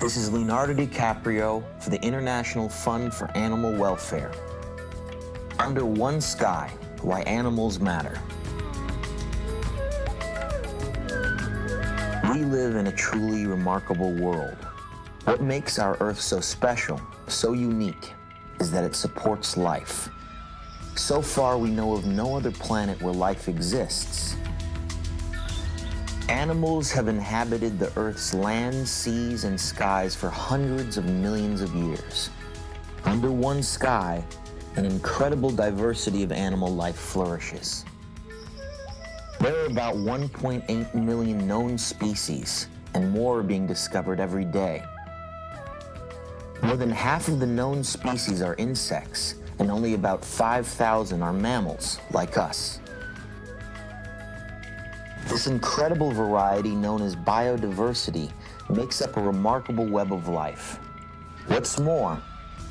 This is Leonardo DiCaprio for the International Fund for Animal Welfare. Under One Sky, Why Animals Matter. We live in a truly remarkable world. What makes our Earth so special, so unique, is that it supports life. So far, we know of no other planet where life exists. Animals have inhabited the Earth's lands, seas, and skies for hundreds of millions of years. Under one sky, an incredible diversity of animal life flourishes. There are about 1.8 million known species, and more are being discovered every day. More than half of the known species are insects, and only about 5,000 are mammals, like us. This incredible variety, known as biodiversity, makes up a remarkable web of life. What's more,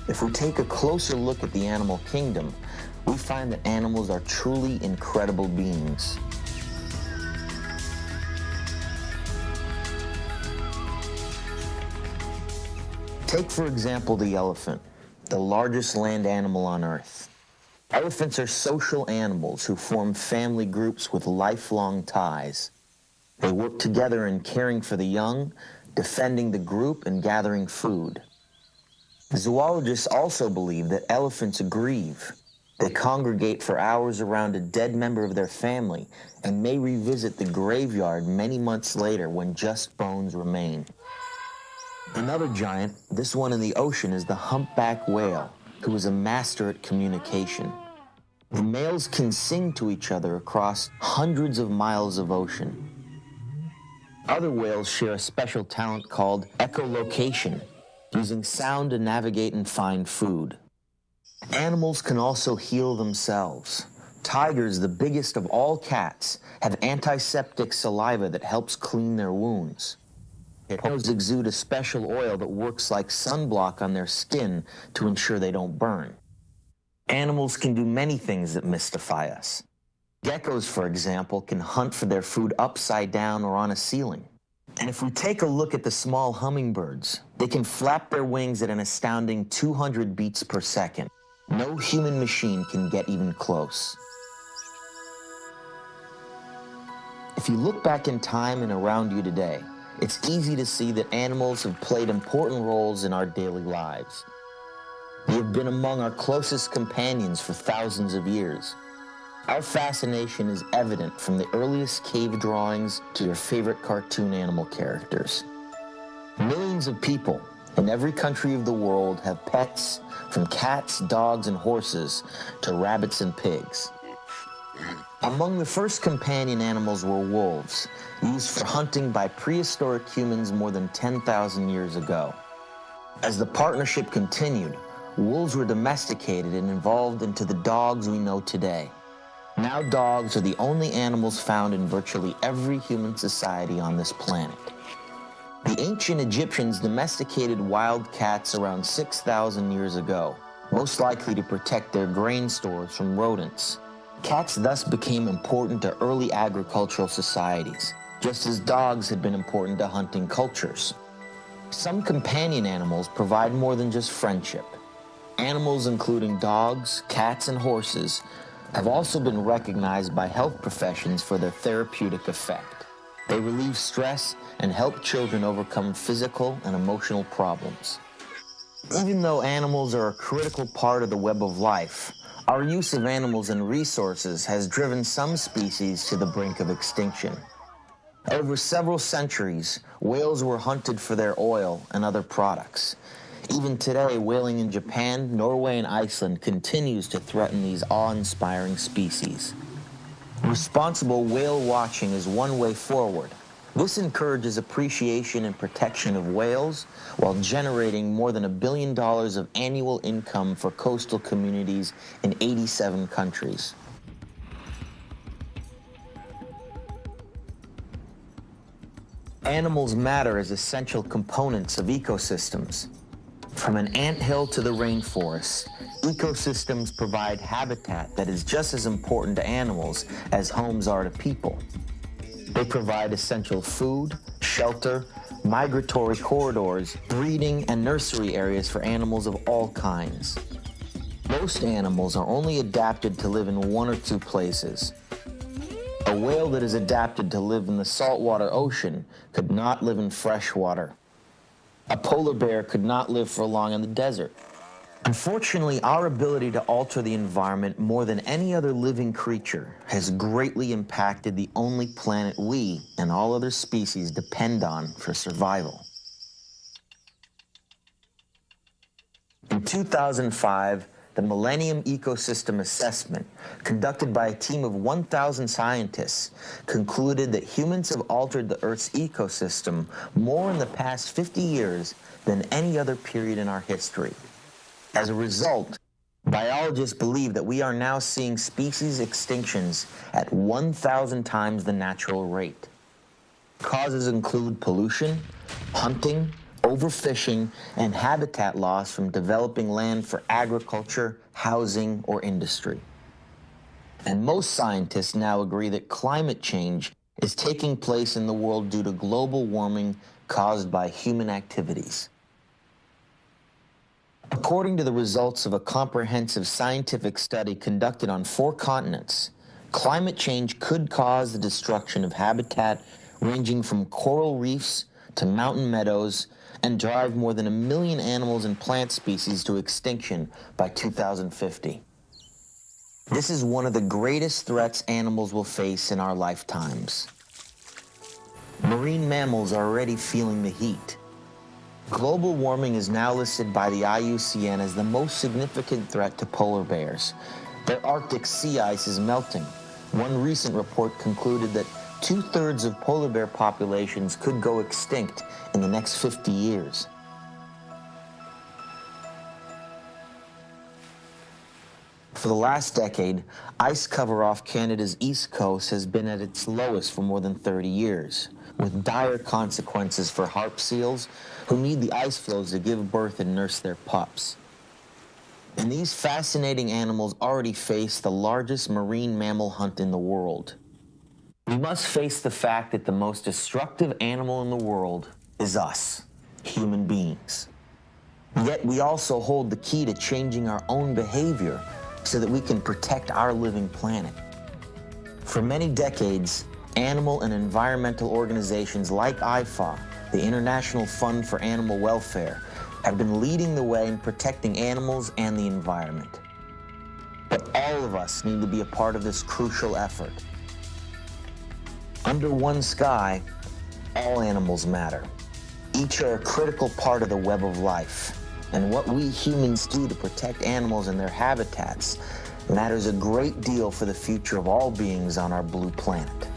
if we take a closer look at the animal kingdom, we find that animals are truly incredible beings. Take, for example, the elephant, the largest land animal on Earth. Elephants are social animals who form family groups with lifelong ties. They work together in caring for the young, defending the group, and gathering food. Zoologists also believe that elephants grieve. They congregate for hours around a dead member of their family and may revisit the graveyard many months later when just bones remain. Another giant, this one in the ocean, is the humpback whale, who is a master at communication. The males can sing to each other across hundreds of miles of ocean. Other whales share a special talent called echolocation, using sound to navigate and find food. Animals can also heal themselves. Tigers, the biggest of all cats, have antiseptic saliva that helps clean their wounds. Hippos exude a special oil that works like sunblock on their skin to ensure they don't burn. Animals can do many things that mystify us. Geckos, for example, can hunt for their food upside down or on a ceiling. And if we take a look at the small hummingbirds, they can flap their wings at an astounding 200 beats per second. No human machine can get even close. If you look back in time and around you today, it's easy to see that animals have played important roles in our daily lives. They have been among our closest companions for thousands of years. Our fascination is evident from the earliest cave drawings to your favorite cartoon animal characters. Millions of people in every country of the world have pets, from cats, dogs, and horses to rabbits and pigs. Among the first companion animals were wolves, used for hunting by prehistoric humans more than 10,000 years ago. As the partnership continued, wolves were domesticated and evolved into the dogs we know today. Now dogs are the only animals found in virtually every human society on this planet. The ancient Egyptians domesticated wild cats around 6,000 years ago, most likely to protect their grain stores from rodents. Cats thus became important to early agricultural societies, just as dogs had been important to hunting cultures. Some companion animals provide more than just friendship. Animals including dogs, cats, and horses have also been recognized by health professions for their therapeutic effect. They relieve stress and help children overcome physical and emotional problems. Even though animals are a critical part of the web of life, our use of animals and resources has driven some species to the brink of extinction. Over several centuries, whales were hunted for their oil and other products. Even today, whaling in Japan, Norway, and Iceland continues to threaten these awe-inspiring species. Responsible whale watching is one way forward. This encourages appreciation and protection of whales while generating more than $1 billion of annual income for coastal communities in 87 countries. Animals matter as essential components of ecosystems. From an anthill to the rainforest, ecosystems provide habitat that is just as important to animals as homes are to people. They provide essential food, shelter, migratory corridors, breeding, and nursery areas for animals of all kinds. Most animals are only adapted to live in one or two places. A whale that is adapted to live in the saltwater ocean could not live in fresh water. A polar bear could not live for long in the desert. Unfortunately, our ability to alter the environment more than any other living creature has greatly impacted the only planet we and all other species depend on for survival. In 2005, the Millennium Ecosystem Assessment, conducted by a team of 1,000 scientists, concluded that humans have altered the Earth's ecosystem more in the past 50 years than any other period in our history. As a result, biologists believe that we are now seeing species extinctions at 1,000 times the natural rate. Causes include pollution, hunting, overfishing, and habitat loss from developing land for agriculture, housing, or industry. And most scientists now agree that climate change is taking place in the world due to global warming caused by human activities. According to the results of a comprehensive scientific study conducted on 4 continents, climate change could cause the destruction of habitat ranging from coral reefs to mountain meadows and drive more than 1 million animals and plant species to extinction by 2050. This is one of the greatest threats animals will face in our lifetimes. Marine mammals are already feeling the heat. Global warming is now listed by the IUCN as the most significant threat to polar bears. Their Arctic sea ice is melting. One recent report concluded that 2/3 of polar bear populations could go extinct in the next 50 years. For the last decade, ice cover off Canada's east coast has been at its lowest for more than 30 years, with dire consequences for harp seals who need the ice floes to give birth and nurse their pups. And these fascinating animals already face the largest marine mammal hunt in the world. We must face the fact that the most destructive animal in the world is us, human beings. Yet we also hold the key to changing our own behavior so that we can protect our living planet. For many decades, animal and environmental organizations like ifaw, the International Fund for Animal Welfare, have been leading the way in protecting animals and the environment. But all of us need to be a part of this crucial effort. Under one sky, all animals matter. Each are a critical part of the web of life, and what we humans do to protect animals and their habitats matters a great deal for the future of all beings on our blue planet.